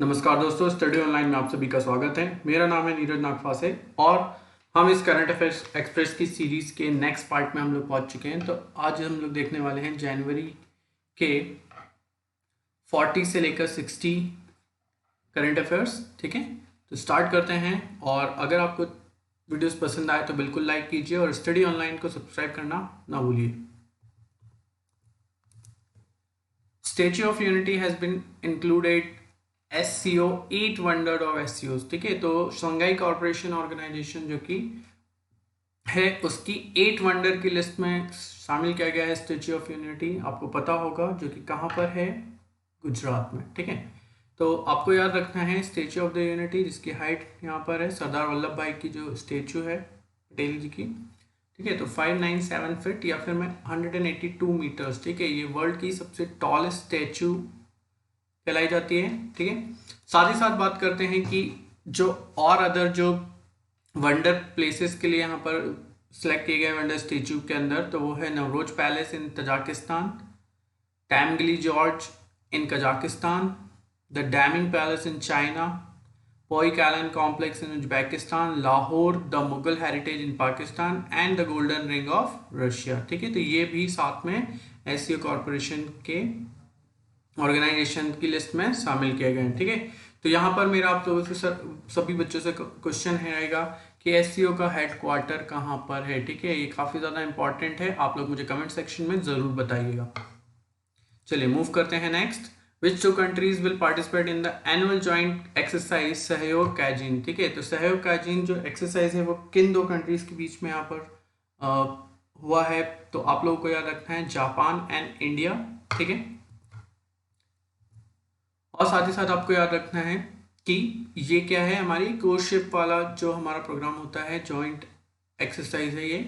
नमस्कार दोस्तों, study online में आप सभी का स्वागत है। मेरा नाम है नीरज नागपासे और हम इस करंट अफेयर्स एक्सप्रेस की सीरीज के नेक्स्ट पार्ट में हम लोग पहुंच चुके हैं। तो आज हम लोग देखने वाले हैं जनवरी के 40 से लेकर 60 करंट अफेयर्स। ठीक है, तो स्टार्ट करते हैं। और अगर आपको वीडियोस पसंद आए तो बिल्कुल लाइक कीजिए और स्टडी ऑनलाइन को सब्सक्राइब करना ना भूलिए। Statue of Unity has been included SCO 8 wonder of SCOs। ठीक है, तो शंघाई कॉरपोरेशन ऑर्गेनाइजेशन जो कि है उसकी 8 वंडर की लिस्ट में शामिल किया गया है स्टैच्यू ऑफ यूनिटी। आपको पता होगा जो कि कहाँ पर है, गुजरात में। ठीक है, तो आपको याद रखना है स्टैच्यू ऑफ द यूनिटी जिसकी हाइट यहाँ पर है, सरदार वल्लभ भाई की जो स्टैच्यू है पटेल जी की। ठीक है, तो 597 फीट या फिर मैं 182 मीटर्स। ठीक है, ये वर्ल्ड की सबसे टॉलेस्ट स्टैच्यू कहलाई जाती है। ठीक है, साथ ही साथ बात करते हैं कि जो और अदर जो वंडर प्लेसेस के लिए यहाँ पर सिलेक्ट किए गए वंडर स्टेच्यू के अंदर, तो वो है Navruz palace in Tajikistan, Tamgaly gorge in Kazakhstan, the Daming palace in China, Poi Kalyan complex in Uzbekistan, Lahore the Mughal heritage in Pakistan and the golden ring of Russia. ठीक है, तो ये भी साथ में एससीओ कॉरपोरेशन के ऑर्गेनाइजेशन की लिस्ट में शामिल किए गए हैं। ठीक है, तो यहाँ पर मेरा आप लोगों से सभी बच्चों से क्वेश्चन रहेगा कि एससीओ का हेडक्वार्टर कहाँ पर है। ठीक है, ये काफ़ी ज़्यादा इंपॉर्टेंट है, आप लोग मुझे कमेंट सेक्शन में ज़रूर बताइएगा। चलिए मूव करते हैं next. Which two countries will participate in the annual joint exercise Sahyog Kaijin. ठीक है, तो सहयोग कैजिन जो एक्सरसाइज है वो किन दो कंट्रीज के बीच में यहाँ पर हुआ है, तो आप लोगों को याद रखना है जापान एंड इंडिया। ठीक है, और साथ ही साथ आपको याद रखना है कि ये क्या है, हमारी क्रूज शिप वाला जो हमारा प्रोग्राम होता है, जॉइंट एक्सरसाइज है ये।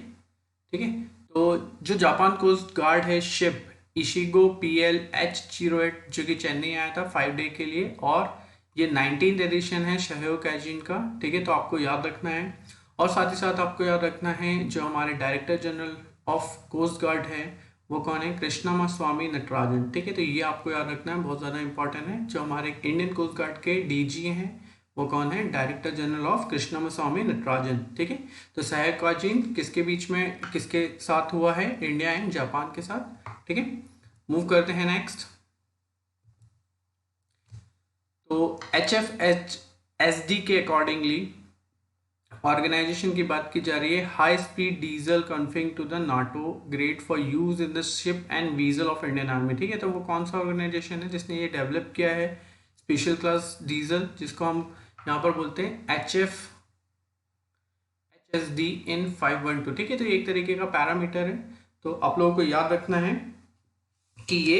ठीक है, तो जो जापान कोस्ट गार्ड है शिप इशिगो PL-H08 जो कि चेन्नई आया था 5 डे के लिए, और ये 19th एडिशन है सहयोग कैजिन का। ठीक है, तो आपको याद रखना है। और साथ ही साथ आपको याद रखना है जो हमारे director general of coast guard है वो कौन है, कृष्णमा स्वामी नटराजन। ठीक है, तो ये आपको याद रखना है, बहुत ज़्यादा इंपॉर्टेंट है। जो हमारे इंडियन कोस्ट गार्ड के DG हैं वो कौन है, डायरेक्टर जनरल ऑफ कृष्णमा स्वामी नटराजन। ठीक है, तो सहयोग कैजिन किसके बीच में किसके साथ हुआ है, इंडिया एंड जापान के साथ। ठीक है, मूव करते हैं नेक्स्ट। तो HFHSD के अकॉर्डिंगली ऑर्गेनाइजेशन की बात की जा रही है, high speed diesel config to the NATO grade for use in the ship and vessel of Indian Army. ठीक है, तो वो कौन सा ऑर्गेनाइजेशन है जिसने ये डेवलप किया है स्पेशल क्लास डीजल, जिसको हम यहाँ पर बोलते हैं HFHSD इन 512। ठीक है, तो ये एक तरीके का पैरामीटर है, तो आप लोगों को याद रखना है कि ये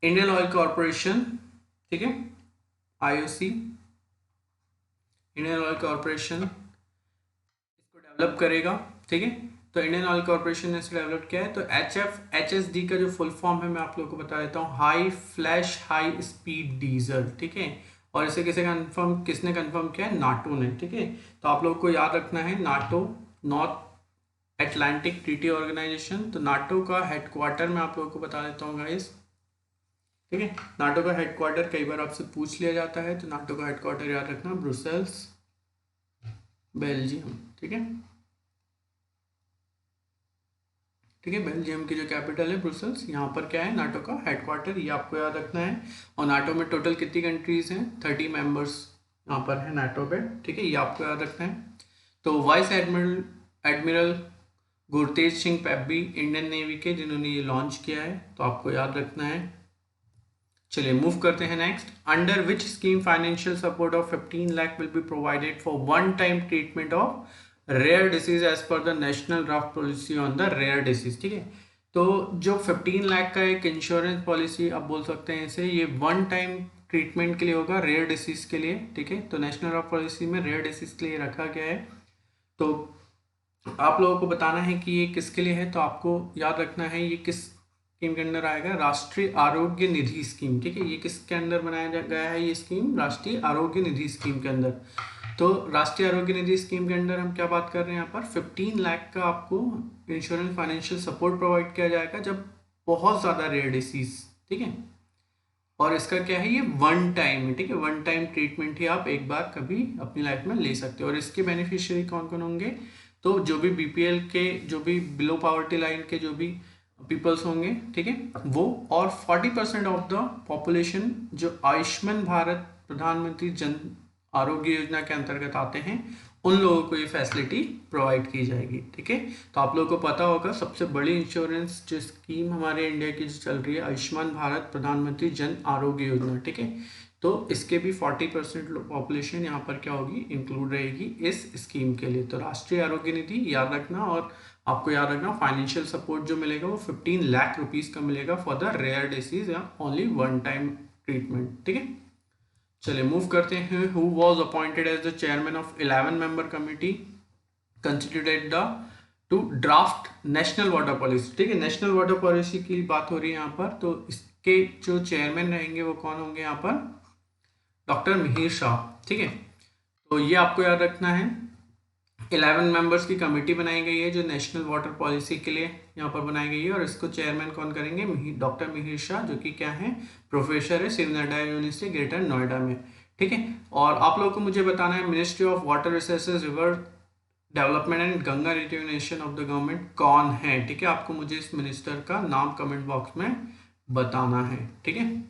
इंडियन ऑयल कॉरपोरेशन, ठीक है, IOC Indian oil corporation develop करेगा। ठीक है, तो इंडियन ऑयल कॉर्पोरेशन ने इसे डेवलप किया है। तो HFHSD का जो फुल फॉर्म है मैं आप लोगों को बता देता हूँ, high flash high speed diesel. ठीक है, और इसे किसने कंफर्म किया है, नाटो ने। ठीक है, तो आप लोगों को याद रखना है NATO, North Atlantic Treaty Organization. तो नाटो का हेडक्वार्टर मैं आप लोगों को बता देता हूँ गाइस। ठीक है, नाटो का हेडक्वार्टर कई बार आपसे पूछ लिया जाता है, तो नाटो का हेडक्वार्टर याद रखना ब्रुसेल्स, बेल्जियम। ठीक है, ठीक है, बेल्जियम की जो कैपिटल है ब्रुसेल्स, यहाँ पर क्या है, नाटो का हेडक्वार्टर, ये आपको याद रखना है। और नाटो में टोटल कितनी कंट्रीज हैं, 30 मेंबर्स यहाँ पर है नाटो पे। ठीक है, ये आपको याद रखना है। तो vice admiral Gurtej Singh Pebbi Indian navy के, जिन्होंने ये लॉन्च किया है, तो आपको याद रखना है। चलिए मूव करते हैं next. Under which scheme financial support of 15 lakh will be provided for one time treatment of rare disease as per the national draft policy on the rare disease. ठीक है, तो जो 15 लाख का एक इंश्योरेंस पॉलिसी आप बोल सकते हैं इसे, ये वन टाइम ट्रीटमेंट के लिए होगा रेयर डिसीज के लिए। ठीक है, तो नेशनल ड्राफ्ट पॉलिसी में रेयर डिसीज के लिए रखा गया है। तो आप लोगों को बताना है कि ये किसके लिए है, तो आपको याद रखना है ये किस स्कीम के अंदर आएगा, राष्ट्रीय आरोग्य निधि स्कीम। ठीक है, ये किसके अंदर बनाया गया है, ये स्कीम राष्ट्रीय आरोग्य निधि स्कीम के अंदर। तो राष्ट्रीय आरोग्य निधि स्कीम के अंदर हम क्या बात कर रहे हैं, यहाँ पर 15 लाख का आपको इंश्योरेंस फाइनेंशियल सपोर्ट प्रोवाइड किया जाएगा जब बहुत ज़्यादा रेयर डिसीज, ठीक है, और इसका क्या है, ये वन टाइम है, ठीक है, वन टाइम ट्रीटमेंट ही आप एक बार कभी अपनी लाइफ में ले सकते हो। और इसके बेनिफिशियरी कौन कौन होंगे, तो जो भी बीपीएल के, जो भी बिलो पॉवर्टी लाइन के जो भी पीपल्स होंगे, ठीक है, वो, और 40% ऑफ द पॉपुलेशन जो आयुष्मान भारत प्रधानमंत्री जन आरोग्य योजना के अंतर्गत आते हैं, उन लोगों को ये फैसिलिटी प्रोवाइड की जाएगी, ठीक है। तो आप लोगों को पता होगा सबसे बड़ी इंश्योरेंस जो स्कीम हमारे इंडिया की जो चल रही है, आयुष्मान भारत प्रधानमंत्री जन आरोग्य योजना, ठीक है, तो इसके भी 40% पॉपुलेशन यहाँ पर क्या होगी, इंक्लूड रहेगी इस स्कीम के लिए। तो राष्ट्रीय आरोग्य निधि याद रखना, और आपको याद रखना फाइनेंशियल सपोर्ट जो मिलेगा वो 15 लाख रुपीज का मिलेगा फॉर द रेयर डिसीज या ओनली वन टाइम ट्रीटमेंट, ठीक है। चलिए मूव करते हैं। Who was appointed as the chairman of 11 member committee constituted the to draft national water policy, ठीक है, नेशनल वाटर पॉलिसी की बात हो रही है यहाँ पर। तो इसके जो चेयरमैन रहेंगे वो कौन होंगे यहाँ पर, डॉक्टर मिहिर शाह, ठीक है। तो ये आपको याद रखना है, 11 मेंबर्स की कमेटी बनाई गई है जो नेशनल वाटर पॉलिसी के लिए यहाँ पर बनाई गई है, और इसको चेयरमैन कौन करेंगे, डॉक्टर मिहिर शाह, जो कि क्या है, प्रोफेसर है सिवनाडा यूनिवर्सिटी ग्रेटर नोएडा में, ठीक है। और आप लोगों को मुझे बताना है ministry of water resources, river development and Ganga rejuvenation of the government कौन है, ठीक है। आपको मुझे इस मिनिस्टर का नाम कमेंट बॉक्स में बताना है, ठीक है।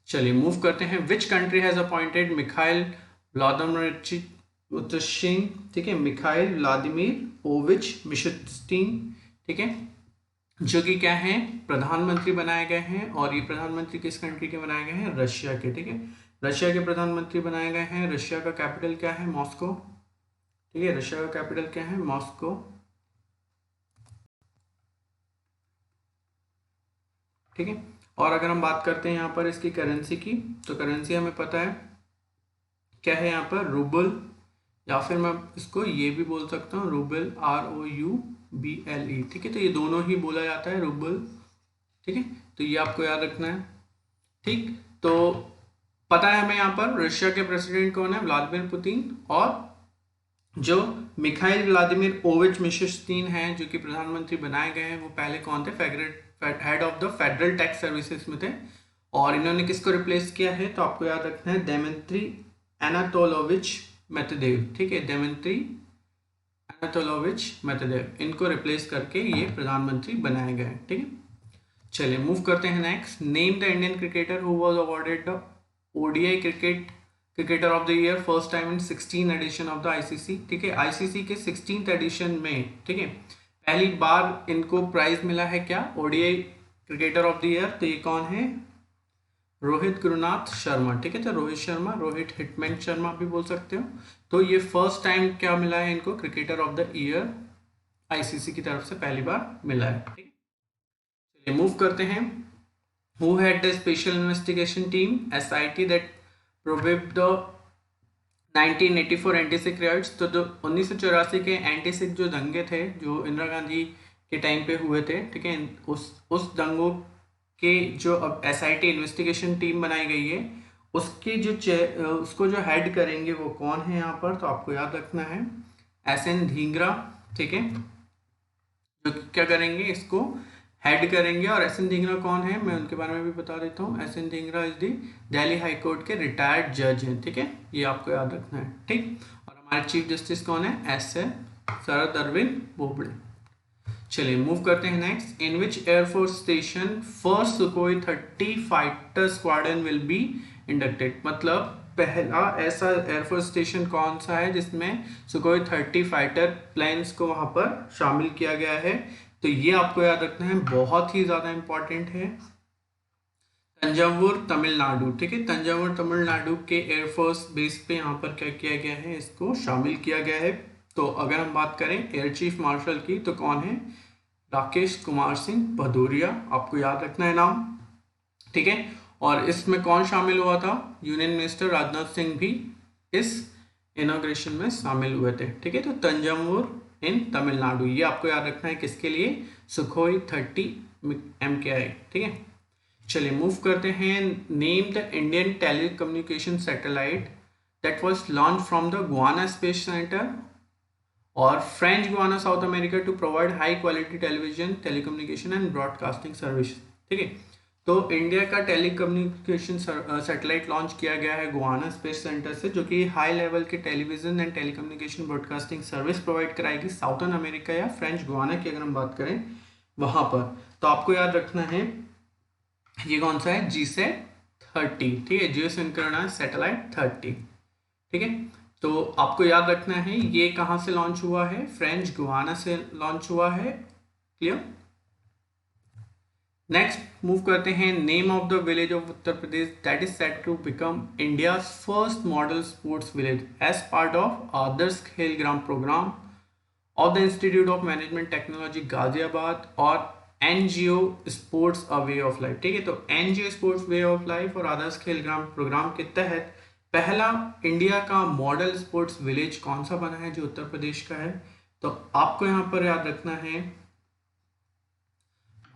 चलिए मूव करते हैं। Which country has appointed Mikhail Vladimir Utshin, ठीक है, मिखाइल व्लादिमीर ओविच मिशुस्तिन, ठीक है, जो कि क्या है, प्रधानमंत्री बनाए गए हैं। और ये प्रधानमंत्री किस कंट्री के बनाए गए हैं, रशिया के, ठीक है, रशिया के प्रधानमंत्री बनाए गए हैं। रशिया का कैपिटल क्या है, मॉस्को, ठीक है, रशिया का कैपिटल क्या है, मॉस्को, ठीक है। और अगर हम बात करते हैं यहाँ पर इसकी करेंसी की, तो करेंसी हमें पता है क्या है यहाँ पर, रूबल, या फिर मैं इसको ये भी बोल सकता हूँ रूबल, ROUBLE, ठीक है। तो ये दोनों ही बोला जाता है, रूबल, ठीक है। तो ये आपको याद रखना है, ठीक। तो पता है हमें यहाँ पर रशिया के प्रेसिडेंट कौन है, व्लादिमीर पुतिन, और जो मिखाइल व्लादिमीर ओविच मिशुस्तिन हैं जो कि प्रधानमंत्री बनाए गए हैं, वो पहले कौन थे, head of the federal tax services में थे। और इन्होंने किसको रिप्लेस किया है, तो आपको याद रखना है देमेंत्री एनातोलोविच मेदवेदेव, ठीक है, देमेंत्री एनातोलोविच मेदवेदेव, इनको रिप्लेस करके ये प्रधानमंत्री बनाए गए, ठीक है। चलिए मूव करते हैं next. Name the Indian cricketer who was awarded the ODI cricketer of the year first time in 16 edition of the ICC, ठीक है, ICC के 16th एडिशन में, ठीक है, पहली बार इनको प्राइज मिला है क्या, ODI cricketer of the year. तो ये कौन है, रोहित गुरुनाथ शर्मा, ठीक है। तो रोहित शर्मा, रोहित हिटमैन शर्मा भी बोल सकते हो। तो ये फर्स्ट टाइम क्या मिला है इनको, cricketer of the year ICC की तरफ से पहली बार मिला है, ठीक है। चलिए मूव करते हैं। Who had the special investigation team SIT that प्रोबेब्ड the 1984 एंटी-सिख rights. तो जो 1984 के एंटी-सिख जो दंगे थे जो इंदिरा गांधी के टाइम पे हुए थे, ठीक है, उस दंगों के जो अब SIT इन्वेस्टिगेशन टीम बनाई गई है, उसके जो उसको जो हेड करेंगे वो कौन है यहाँ पर, तो आपको याद रखना है SN धिंगरा, ठीक है, जो क्या करेंगे, इसको हेड करेंगे। और SN धिंगरा कौन है, मैं उनके बारे में भी बता देता हूँ। SN Dhingra is the Delhi high court के रिटायर्ड जज हैं, ठीक है, ये आपको याद रखना है, ठीक। और हमारे चीफ जस्टिस कौन है, SS शरद अरविंद बोबड़े। चलिए मूव करते हैं next. In which air force station first Sukhoi 30 fighter squadron will be inducted, मतलब पहला ऐसा एयरफोर्स स्टेशन कौन सा है जिसमें सुखोई 30 फाइटर प्लेन्स को वहां पर शामिल किया गया है। तो ये आपको याद रखना है, बहुत ही ज्यादा इंपॉर्टेंट है, तंजावुर तमिलनाडु, ठीक है, तंजावुर तमिलनाडु के एयरफोर्स बेस पे यहाँ पर क्या किया गया है, इसको शामिल किया गया है। तो अगर हम बात करें एयर चीफ मार्शल की, तो कौन है, राकेश कुमार सिंह भदौरिया, आपको याद रखना है नाम, ठीक है। और इसमें कौन शामिल हुआ था, यूनियन मिनिस्टर राजनाथ सिंह भी इस इनॉग्रेशन में शामिल हुए थे, ठीक है। तो तंजावुर इन तमिलनाडु, ये आपको याद रखना है किसके लिए, सुखोई 30 MKI, ठीक है। चलिए मूव करते हैं। Name the Indian telecommunication satellite that was launch from the Guiana space centre और French Guiana South America to provide high quality television telecommunication and broadcasting service, ठीक है। तो इंडिया का टेलीकम्युनिकेशन सैटेलाइट लॉन्च किया गया है गुआना स्पेस सेंटर से, जो कि हाई लेवल के television and telecommunication broadcasting service provide कराएगी साउथर्न अमेरिका या फ्रेंच गुआना की अगर हम बात करें वहां पर। तो आपको याद रखना है ये कौन सा है, GSAT-30, ठीक है, जियो सिंक्रोनाइज सैटेलाइट 30, ठीक है। तो आपको याद रखना है ये कहाँ से लॉन्च हुआ है, फ्रेंच गुआना से लॉन्च हुआ है। क्लियर। नेक्स्ट मूव करते हैं, name of the village of Uttar Pradesh that is set to become India first model sports village as part of Adarsh Khel Gram programme of the institute of management technology Ghaziabad और NGO sports a way of life, ठीक है। तो NGO sports way of life और Adarsh Khel Gram programme के तहत पहला India का model sports village कौन सा बना है जो उत्तर प्रदेश का है। तो आपको यहाँ पर याद रखना है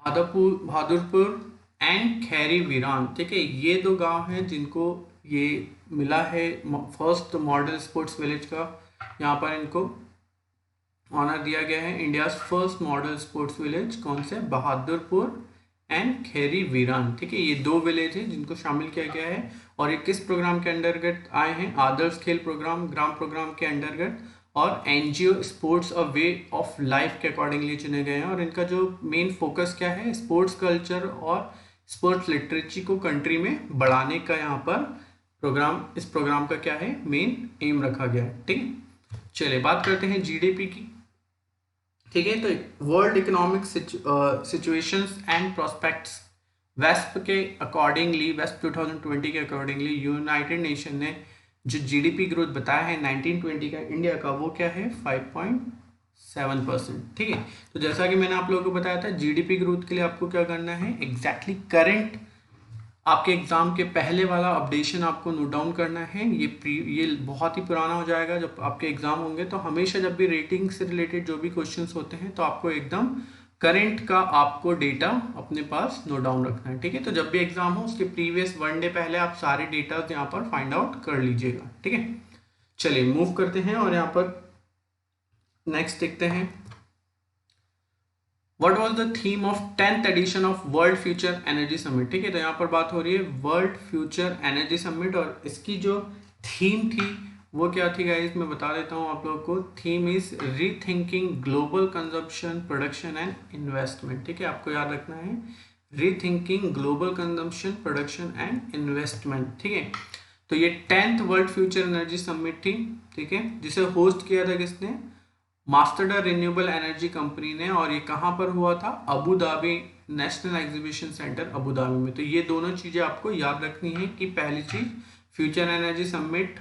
बहादुरपुर एंड खैरी वीरान, ठीक है, ये दो गांव हैं जिनको ये मिला है फर्स्ट मॉडल स्पोर्ट्स विलेज का, यहाँ पर इनको ऑनर दिया गया है। India first model sports village कौन से, बहादुरपुर एंड खैरी वीरान, ठीक है, ये दो विलेज है जिनको शामिल किया गया है। और ये किस प्रोग्राम के अंतर्गत आए हैं, आदर्श खेल प्रोग्राम ग्राम प्रोग्राम के अंतर्गत और NGO sports a way of life के अकॉर्डिंगली चुने गए हैं। और इनका जो मेन फोकस क्या है, स्पोर्ट्स कल्चर और स्पोर्ट्स लिटरेचर को कंट्री में बढ़ाने का यहाँ पर प्रोग्राम, इस प्रोग्राम का क्या है, मेन एम रखा गया है, ठीक है। चलिए बात करते हैं GDP की, ठीक है। तो world economic situations and prospects wasp के अकॉर्डिंगली, वेस्प 2020 के अकॉर्डिंगली यूनाइटेड नेशन ने जो GDP ग्रोथ बताया है 1920 का इंडिया का, वो क्या है 5.7%, ठीक है। तो जैसा कि मैंने आप लोगों को बताया था GDP ग्रोथ के लिए आपको क्या करना है, एग्जैक्टली करंट आपके एग्जाम के पहले वाला अपडेशन आपको नोट डाउन करना है। ये बहुत ही पुराना हो जाएगा जब आपके एग्जाम होंगे। तो हमेशा जब भी रेटिंग से रिलेटेड जो भी क्वेश्चंस होते हैं तो आपको एकदम करंट का आपको डेटा अपने पास नोट डाउन रखना है, ठीक है। तो जब भी एग्जाम हो उसके प्रीवियस 1 डे पहले आप सारे डेटा यहाँ पर फाइंड आउट कर लीजिएगा, ठीक है। चलिए मूव करते हैं और यहाँ पर नेक्स्ट देखते हैं, What was the theme of 10th edition of World Future Energy Summit, ठीक है। तो यहाँ पर बात हो रही है वर्ल्ड फ्यूचर एनर्जी समिट और इसकी जो थीम थी वो क्या थी गाइस, मैं बता देता हूँ आप लोगों को। Theme is rethinking global consumption production and investment, ठीक है, आपको याद रखना है rethinking global consumption production and investment, ठीक है। तो ये 10th world future energy summit थी, ठीक है, जिसे होस्ट किया था किसने, मास्टरडा रिन्यूएबल एनर्जी कंपनी ने। और ये कहाँ पर हुआ था, Abu Dhabi national exhibition centre Abu Dhabi में। तो ये दोनों चीजें आपको याद रखनी है कि पहली चीज फ्यूचर एनर्जी समिट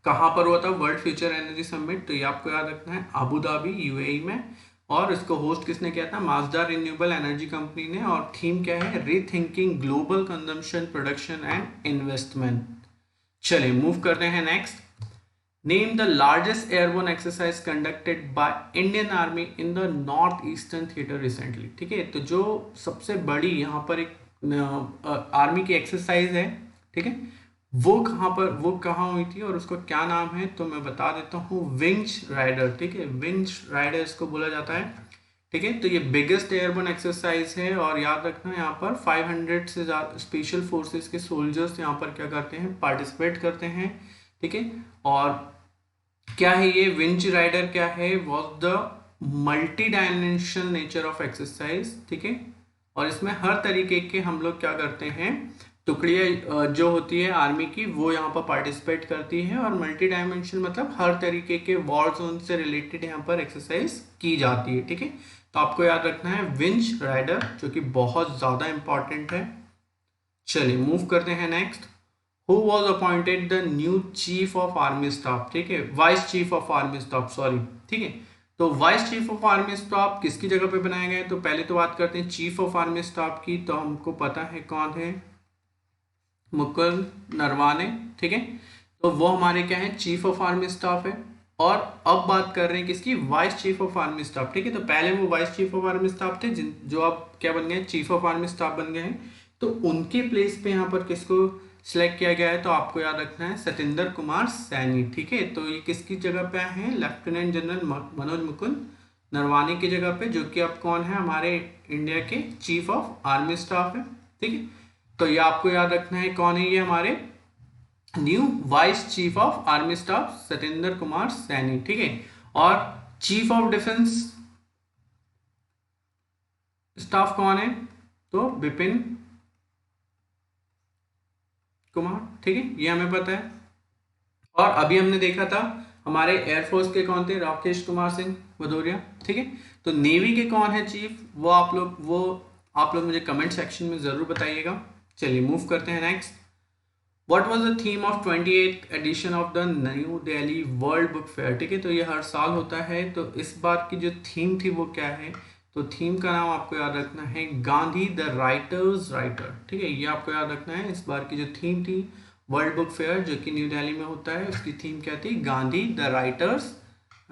कहाँ पर हुआ था, वर्ल्ड फ्यूचर एनर्जी समिट, तो ये आपको याद रखना है अबू धाबी UAE में। और इसको होस्ट किसने किया था, मास्टरडा रिन्यूएबल एनर्जी कंपनी ने। और थीम क्या है, rethinking global consumption production and investment. चलिए मूव करते हैं next, Name the largest airborne exercise conducted by Indian Army in the North Eastern Theater recently, ठीक है। तो जो सबसे बड़ी यहाँ पर एक आर्मी की एक्सरसाइज है, ठीक है, वो कहाँ हुई थी और उसका क्या नाम है, तो मैं बता देता हूँ, विंच राइडर, ठीक है, विंच राइडर इसको बोला जाता है, ठीक है। तो ये बिगेस्ट एयरबोर्न एक्सरसाइज है और याद रखना यहाँ पर 500 से ज़्यादा स्पेशल फोर्सेस के सोल्जर्स यहाँ पर क्या करते हैं, पार्टिसिपेट करते हैं, ठीक है। और क्या है ये विंच राइडर, क्या है, was the multi dimensional nature of exercise, ठीक है। और इसमें हर तरीके के हम लोग क्या करते हैं, टुकड़ियाँ जो होती है आर्मी की वो यहाँ पर पार्टिसिपेट करती है। और मल्टी डायमेंशन मतलब हर तरीके के वॉर जोन से रिलेटेड यहाँ पर एक्सरसाइज की जाती है, ठीक है। तो आपको याद रखना है विंच राइडर, जो कि बहुत ज़्यादा इंपॉर्टेंट है। चलिए मूव करते हैं next, Who was appointed the new chief of army staff, ठीक है, vice chief of army staff, sorry, ठीक है। तो vice chief of army staff किसकी जगह पे बनाए गए, तो पहले तो बात करते हैं चीफ ऑफ आर्मी स्टाफ की। तो हमको पता है कौन है, मुकुंद नरवाने, ठीक है। तो वो हमारे क्या है, चीफ ऑफ आर्मी स्टाफ है। और अब बात कर रहे हैं किसकी, vice chief of army staff, ठीक है। तो पहले वो vice chief of army staff थे जो अब क्या बन गए, चीफ ऑफ आर्मी स्टाफ बन गए हैं। तो उनके प्लेस पे यहाँ पर किसको सिलेक्ट किया गया है, तो आपको याद रखना है सतेंद्र कुमार सैनी, ठीक है। तो ये किसकी जगह पे हैं, लेफ्टिनेंट जनरल मनोज मुकुंद नरवाने की जगह पे, जो कि अब कौन है, हमारे इंडिया के चीफ ऑफ आर्मी स्टाफ है। ठीक है, तो ये आपको याद रखना है, कौन है ये हमारे new vice chief of army staff Satyendra Kumar Saini. ठीक है, और चीफ ऑफ डिफेंस स्टाफ कौन है, तो बिपिन कुमार। ठीक है, ये हमें पता है। और अभी हमने देखा था हमारे एयरफोर्स के कौन थे, राकेश कुमार सिंह भदौरिया। ठीक है, तो नेवी के कौन है चीफ, वो आप लोग मुझे कमेंट सेक्शन में जरूर बताइएगा। चलिए मूव करते हैं next. What was the theme of 28th edition of the new Delhi world book fair. ठीक है, तो ये हर साल होता है, तो इस बार की जो थीम थी वो क्या है, तो थीम का नाम आपको याद रखना है गांधी द राइटर्स राइटर। ठीक है, ये आपको याद रखना है। इस बार की जो थीम थी वर्ल्ड बुक फेयर जो कि न्यू दिल्ली में होता है, उसकी थीम क्या थी, गांधी द राइटर्स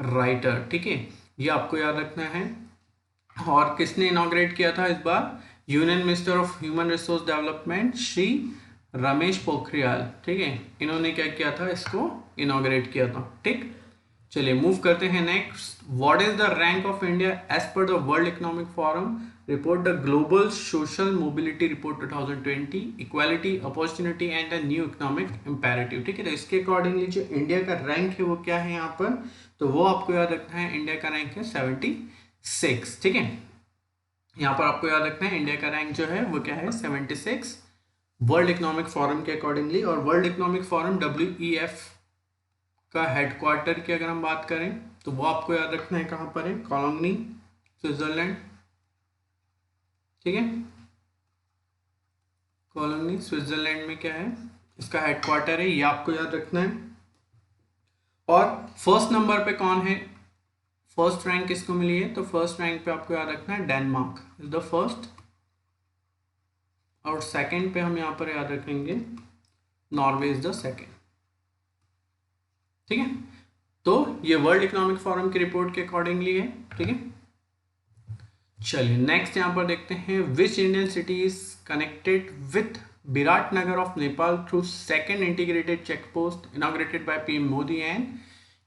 राइटर। ठीक है, ये आपको याद रखना है। और किसने इनॉग्रेट किया था इस बार, union minister of human resource development Shri Ramesh Pokhriyal. ठीक है, इन्होंने क्या किया था, इसको इनॉग्रेट किया था। ठीक, चलिए मूव करते हैं next. What is the rank of India as per the World Economic Forum report, the Global Social Mobility Report 2020, equality opportunity and the new economic imperative. ठीक है, तो इसके अकॉर्डिंगली जो इंडिया का रैंक है वो क्या है यहाँ पर, तो वो आपको याद रखना है, इंडिया का रैंक है 76। ठीक है, यहाँ पर आपको याद रखना है इंडिया का रैंक जो है वो क्या है, 76 वर्ल्ड इकोनॉमिक फोरम के अकॉर्डिंगली। और वर्ल्ड इकोनॉमिक फोरम WEF का हेडक्वार्टर की अगर हम बात करें तो वो आपको याद रखना है कहाँ पर है, कोलोनी स्विट्जरलैंड। ठीक है, कोलोनी स्विट्जरलैंड में क्या है, इसका हेडक्वार्टर है, ये आपको याद रखना है। और फर्स्ट नंबर पे कौन है, फर्स्ट रैंक किसको मिली है, तो फर्स्ट रैंक पे आपको याद रखना है डेनमार्क इज द फर्स्ट, और सेकंड पे हम यहाँ पर याद रखेंगे नॉर्वे इज द सेकंड। ठीक है, तो ये वर्ल्ड इकोनॉमिक फोरम की रिपोर्ट के अकॉर्डिंगली है। ठीक है, चलिए नेक्स्ट यहाँ पर देखते हैं, which Indian city is connected with Biratnagar of Nepal through second integrated check post inaugurated by PM Modi and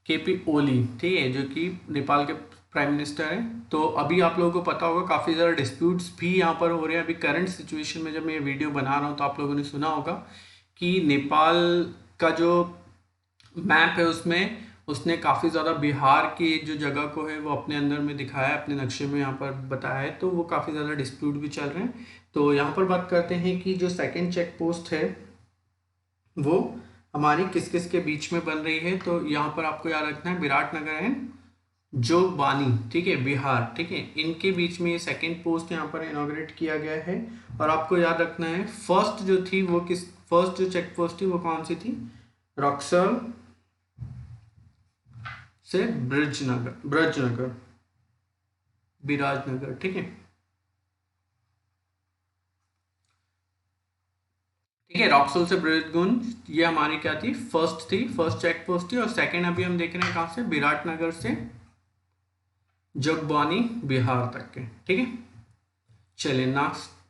KP Oli. ठीक है, जो कि नेपाल के प्राइम मिनिस्टर है। तो अभी आप लोगों को पता होगा काफ़ी ज़्यादा डिस्प्यूट्स भी यहाँ पर हो रहे हैं। अभी करंट सिचुएशन में जब मैं ये वीडियो बना रहा हूँ तो आप लोगों ने सुना होगा कि नेपाल का जो मैप है उसमें उसने काफ़ी ज़्यादा बिहार की जो जगह को है वो अपने अंदर में दिखाया है, अपने नक्शे में यहाँ पर बताया है, तो वो काफ़ी ज़्यादा डिस्प्यूट भी चल रहे हैं। तो यहाँ पर बात करते हैं कि जो सेकेंड चेक पोस्ट है वो हमारी किस किस के बीच में बन रही है, तो यहाँ पर आपको याद रखना है विराटनगर एंड जोगबानी। ठीक है, बिहार। ठीक है, इनके बीच में ये सेकेंड पोस्ट यहाँ पर इनॉग्रेट किया गया है। और आपको याद रखना है फर्स्ट जो थी वो फर्स्ट जो चेक पोस्ट थी वो कौन सी थी, रक्सौल से ब्रजनगर बिराजनगर। ठीक है, ठीक है, रॉक्सोल से ब्रजगुंज, ये हमारी क्या थी, फर्स्ट चेक पोस्ट थी। और सेकंड अभी हम देख रहे हैं कहाँ से, विराटनगर से जोगबानी बिहार तक के। ठीक है, चलिए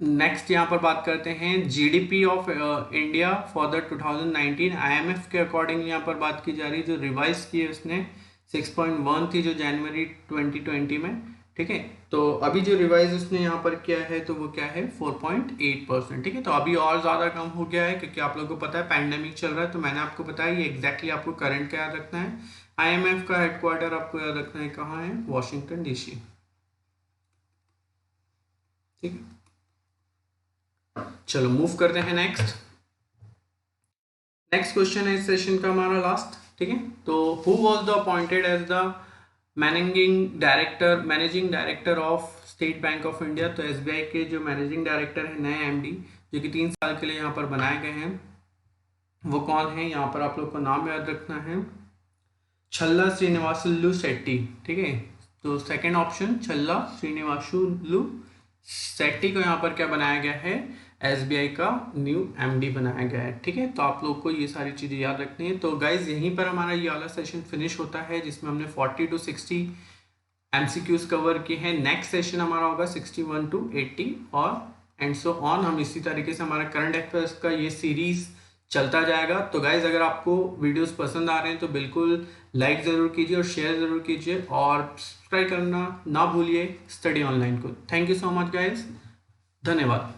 नेक्स्ट यहाँ पर बात करते हैं GDP of India for the 2019 IMF के अकॉर्डिंग यहाँ पर बात की जा रही है, जो रिवाइज की है उसने 6.1 थी जो जनवरी 2020 में। ठीक है, तो अभी जो रिवाइज उसने यहाँ पर किया है तो वो क्या है 4.8%। ठीक है, तो अभी और ज़्यादा कम हो गया है क्योंकि आप लोगों को पता है पैंडेमिक चल रहा है। तो मैंने आपको बताया ये एग्जैक्टली आपको करंट का याद रखना है। IMF का हेडक्वार्टर आपको याद रखना है कहाँ है, वॉशिंगटन DC। ठीक है, चलो मूव करते हैं नेक्स्ट क्वेश्चन है इस सेशन का हमारा लास्ट। ठीक है, तो who was the appointed as the managing director of State Bank of India. तो SBI के जो मैनेजिंग डायरेक्टर है नए MD जो कि 3 साल के लिए यहाँ पर बनाए गए हैं वो कौन है, यहाँ पर आप लोग को नाम याद रखना है, छल्ला श्रीनिवासुलु शेट्टी। ठीक है, तो सेकंड ऑप्शन छल्ला श्रीनिवासुलु शेट्टी को यहाँ पर क्या बनाया गया है, SBI का न्यू MD बनाया गया है। ठीक है, तो आप लोग को ये सारी चीज़ें याद रखनी है। तो गाइज यहीं पर हमारा ये वाला सेशन फिनिश होता है जिसमें हमने 40 to 60 MCQs कवर किए हैं। नेक्स्ट सेशन हमारा होगा 61 to 80 और एंड सो ऑन। हम इसी तरीके से हमारा करंट अफेयर्स का ये सीरीज चलता जाएगा। तो गाइज अगर आपको वीडियोस पसंद आ रहे हैं तो बिल्कुल लाइक ज़रूर कीजिए और शेयर ज़रूर कीजिए और सब्सक्राइब करना ना भूलिए स्टडी ऑनलाइन को। Thank you so much guys, धन्यवाद।